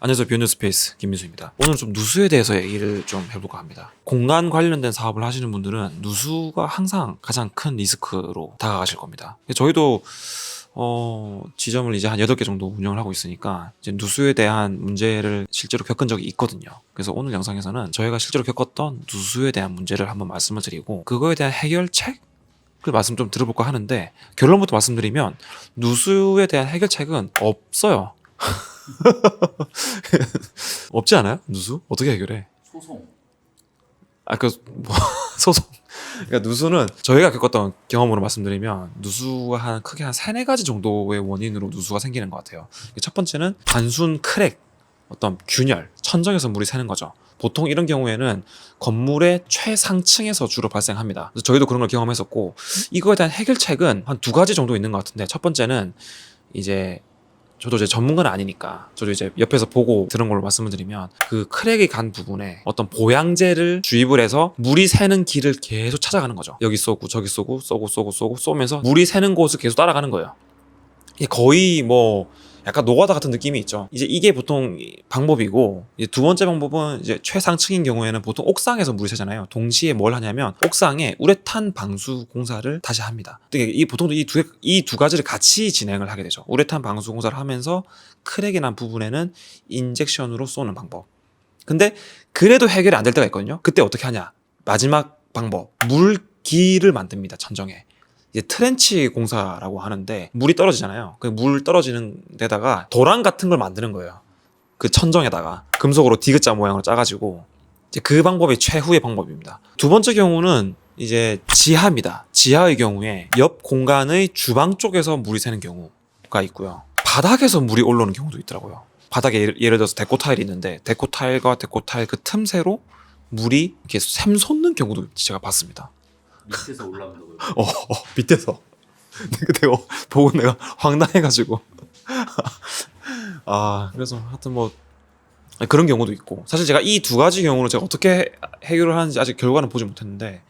안녕하세요. 비욘드 스페이스 김민수입니다. 오늘 좀 누수에 대해서 얘기를 좀 해볼까 합니다. 공간 관련된 사업을 하시는 분들은 누수가 항상 가장 큰 리스크로 다가가실 겁니다. 저희도 지점을 이제 한 8개 정도 운영을 하고 있으니까 이제 누수에 대한 문제를 실제로 겪은 적이 있거든요. 그래서 오늘 영상에서는 저희가 실제로 겪었던 누수에 대한 문제를 한번 말씀을 드리고 그거에 대한 해결책? 그 말씀 좀 들어볼까 하는데, 결론부터 말씀드리면 누수에 대한 해결책은 없어요. 없지 않아요? 누수? 어떻게 해결해? 소송. 소송. 그러니까 누수는 저희가 겪었던 경험으로 말씀드리면 누수가 크게 한 3-4가지 정도의 원인으로 누수가 생기는 것 같아요. 첫 번째는 단순 크랙, 어떤 균열, 천정에서 물이 새는 거죠. 보통 이런 경우에는 건물의 최상층에서 주로 발생합니다. 그래서 저희도 그런 걸 경험했었고, 이거에 대한 해결책은 한 2가지 정도 있는 것 같은데, 첫 번째는 이제 저도 이제 전문가는 아니니까 저도 이제 옆에서 보고 들은 걸로 말씀을 드리면, 그 크랙이 간 부분에 어떤 보양제를 주입을 해서 물이 새는 길을 계속 찾아가는 거죠. 여기 쏘고 저기 쏘고 쏘면서 물이 새는 곳을 계속 따라가는 거예요. 이게 거의 뭐 약간 노가다 같은 느낌이 있죠. 이제 이게 보통 방법이고, 이제 두 번째 방법은 이제 최상층인 경우에는 보통 옥상에서 물이 새잖아요. 동시에 뭘 하냐면 옥상에 우레탄 방수 공사를 다시 합니다. 이 보통 이 두 가지를 같이 진행을 하게 되죠. 우레탄 방수 공사를 하면서 크랙이 난 부분에는 인젝션으로 쏘는 방법. 근데 그래도 해결이 안 될 때가 있거든요. 그때 어떻게 하냐? 마지막 방법, 물기를 만듭니다. 천정에. 이제 트렌치 공사라고 하는데, 물이 떨어지잖아요. 그 물 떨어지는 데다가 도랑 같은 걸 만드는 거예요. 그 천정에다가 금속으로 디귿자 모양으로 짜가지고. 이제 그 방법이 최후의 방법입니다. 두 번째 경우는 이제 지하입니다. 지하의 경우에 옆 공간의 주방 쪽에서 물이 새는 경우가 있고요. 바닥에서 물이 올라오는 경우도 있더라고요. 바닥에 예를 들어서 데코 타일이 있는데, 데코 타일과 데코 타일 그 틈새로 물이 이렇게 샘솟는 경우도 제가 봤습니다. 밑에서 올라온다고요? 밑에서. 내가 보고 내가 황당해가지고. 그래서 하여튼 뭐 그런 경우도 있고, 사실 제가 이 2가지 경우를 제가 어떻게 해결을 하는지 아직 결과는 보지 못했는데,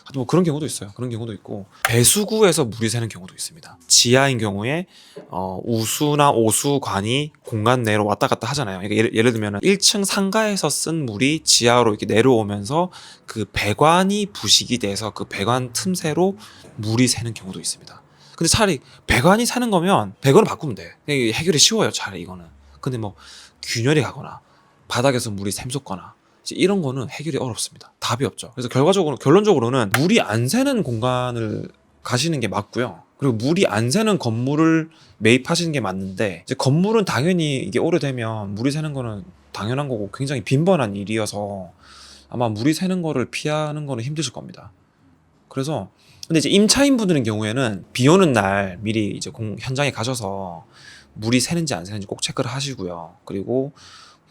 하여튼 뭐 그런 경우도 있어요. 그런 경우도 있고, 배수구에서 물이 새는 경우도 있습니다. 지하인 경우에 우수나 오수관이 공간 내로 왔다 갔다 하잖아요. 그러니까 예를 들면 1층 상가에서 쓴 물이 지하로 이렇게 내려오면서 그 배관이 부식이 돼서 그 배관 틈새로 물이 새는 경우도 있습니다. 근데 차라리 배관이 새는 거면 배관을 바꾸면 돼. 해결이 쉬워요, 차라리 이거는. 근데 뭐 균열이 가거나 바닥에서 물이 샘솟거나 이런 거는 해결이 어렵습니다. 답이 없죠. 그래서 결론적으로는 물이 안 새는 공간을 가시는 게 맞고요. 그리고 물이 안 새는 건물을 매입하시는 게 맞는데, 이제 건물은 당연히 이게 오래되면 물이 새는 거는 당연한 거고 굉장히 빈번한 일이어서 아마 물이 새는 거를 피하는 거는 힘드실 겁니다. 그래서 근데 이제 임차인 분들의 경우에는 비 오는 날 미리 이제 현장에 가셔서 물이 새는지 안 새는지 꼭 체크를 하시고요. 그리고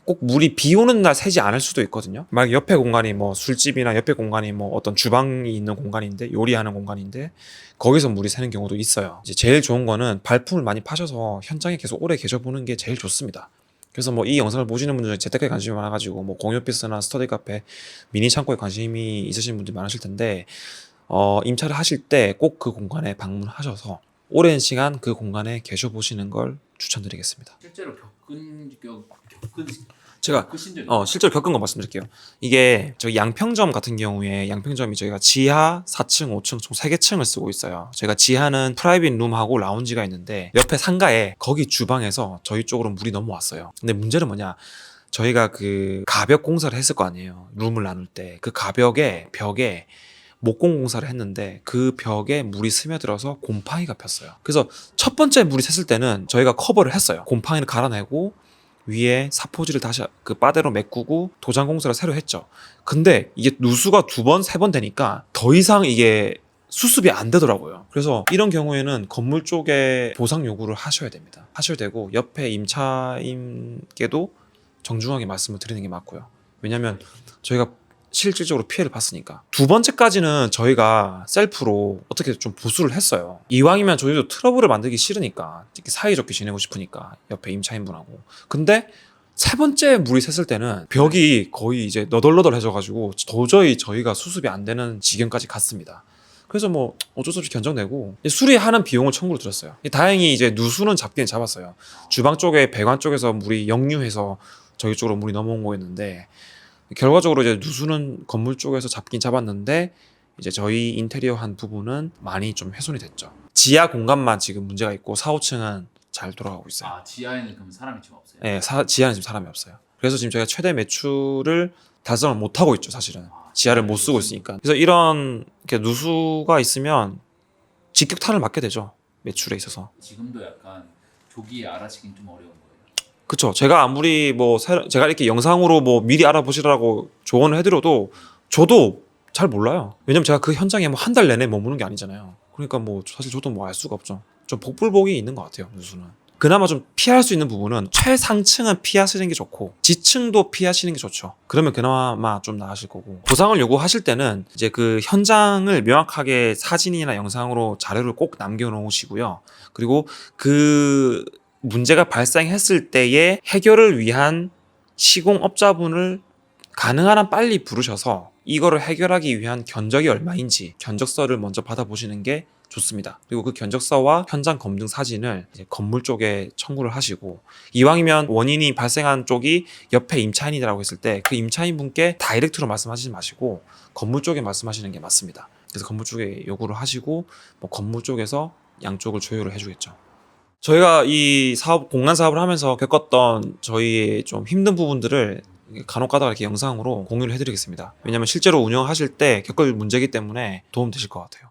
꼭 물이 비 오는 날 새지 않을 수도 있거든요. 만약 옆에 공간이 뭐 술집이나 옆에 공간이 뭐 어떤 주방이 있는 공간인데, 요리하는 공간인데 거기서 물이 새는 경우도 있어요. 이제 제일 좋은 거는 발품을 많이 파셔서 현장에 계속 오래 계셔보는 게 제일 좋습니다. 그래서 뭐 이 영상을 보시는 분들 중에 재테크에 관심이 많아가지고 뭐 공유오피스나 스터디 카페, 미니 창고에 관심이 있으신 분들이 많으실 텐데, 임차를 하실 때 꼭 그 공간에 방문하셔서 오랜 시간 그 공간에 계셔보시는 걸 추천드리겠습니다. 실제로 제가 겪으신 적이 실제로 겪은 거 말씀드릴게요. 이게 저희 양평점 같은 경우에, 양평점이 저희가 지하 4층, 5층 총 3개 층을 쓰고 있어요. 제가 지하는 프라이빗 룸하고 라운지가 있는데, 옆에 상가에 거기 주방에서 저희 쪽으로 물이 넘어왔어요. 근데 문제는 뭐냐, 저희가 그 가벽 공사를 했을 거 아니에요. 룸을 나눌 때 그 가벽에 벽에 목공 공사를 했는데 그 벽에 물이 스며들어서 곰팡이가 폈어요. 그래서 첫 번째 물이 샜을 때는 저희가 커버를 했어요. 곰팡이를 갈아내고 위에 사포질을 다시 그 바대로 메꾸고 도장 공사를 새로 했죠. 근데 이게 누수가 2번, 3번 되니까 더 이상 이게 수습이 안 되더라고요. 그래서 이런 경우에는 건물 쪽에 보상 요구를 하셔야 됩니다. 하셔야 되고, 옆에 임차인께도 정중하게 말씀을 드리는 게 맞고요. 왜냐면 저희가 실질적으로 피해를 봤으니까. 2번째까지는 저희가 셀프로 어떻게 좀 보수를 했어요. 이왕이면 저희도 트러블을 만들기 싫으니까, 사이좋게 지내고 싶으니까 옆에 임차인분하고. 근데 3번째 물이 샜을 때는 벽이 거의 이제 너덜너덜해져가지고 도저히 저희가 수습이 안 되는 지경까지 갔습니다. 그래서 뭐 어쩔 수 없이 견적내고 수리하는 비용을 청구를 드렸어요. 다행히 이제 누수는 잡긴 잡았어요. 주방 쪽에 배관 쪽에서 물이 역류해서 저희 쪽으로 물이 넘어온 거였는데 결과적으로 이제 누수는 건물 쪽에서 잡긴 잡았는데 이제 저희 인테리어 한 부분은 많이 좀 훼손이 됐죠. 지하 공간만 지금 문제가 있고 4, 5층은 잘 돌아가고 있어요. 아 지하에는 그럼 사람이 지금 없어요? 네, 지하는 지금 사람이 없어요. 그래서 지금 저희가 최대 매출을 달성을 못 하고 있죠, 사실은. 지하를 못 쓰고 있으니까. 그래서 이런 이렇게 누수가 있으면 직격탄을 맞게 되죠, 매출에 있어서. 지금도 약간 조기에 알아채긴 좀 어려운 거예요. 그쵸. 제가 아무리 제가 이렇게 영상으로 미리 알아보시라고 조언을 해드려도 저도 잘 몰라요. 왜냐면 제가 그 현장에 한 달 내내 머무는 게 아니잖아요. 그러니까 사실 저도 알 수가 없죠. 좀 복불복이 있는 것 같아요, 누수는. 그나마 좀 피할 수 있는 부분은 최상층은 피하시는 게 좋고 지층도 피하시는 게 좋죠. 그러면 그나마 좀 나으실 거고, 보상을 요구하실 때는 이제 그 현장을 명확하게 사진이나 영상으로 자료를 꼭 남겨놓으시고요. 그리고 그 문제가 발생했을 때의 해결을 위한 시공업자분을 가능한 한 빨리 부르셔서 이거를 해결하기 위한 견적이 얼마인지 견적서를 먼저 받아보시는 게 좋습니다. 그리고 그 견적서와 현장 검증 사진을 이제 건물 쪽에 청구를 하시고, 이왕이면 원인이 발생한 쪽이 옆에 임차인이라고 했을 때 그 임차인 분께 다이렉트로 말씀하시지 마시고 건물 쪽에 말씀하시는 게 맞습니다. 그래서 건물 쪽에 요구를 하시고 건물 쪽에서 양쪽을 조율을 해주겠죠. 저희가 이 공간 사업을 하면서 겪었던 저희의 좀 힘든 부분들을 간혹 가다가 이렇게 영상으로 공유를 해드리겠습니다. 왜냐면 실제로 운영하실 때 겪을 문제이기 때문에 도움 되실 것 같아요.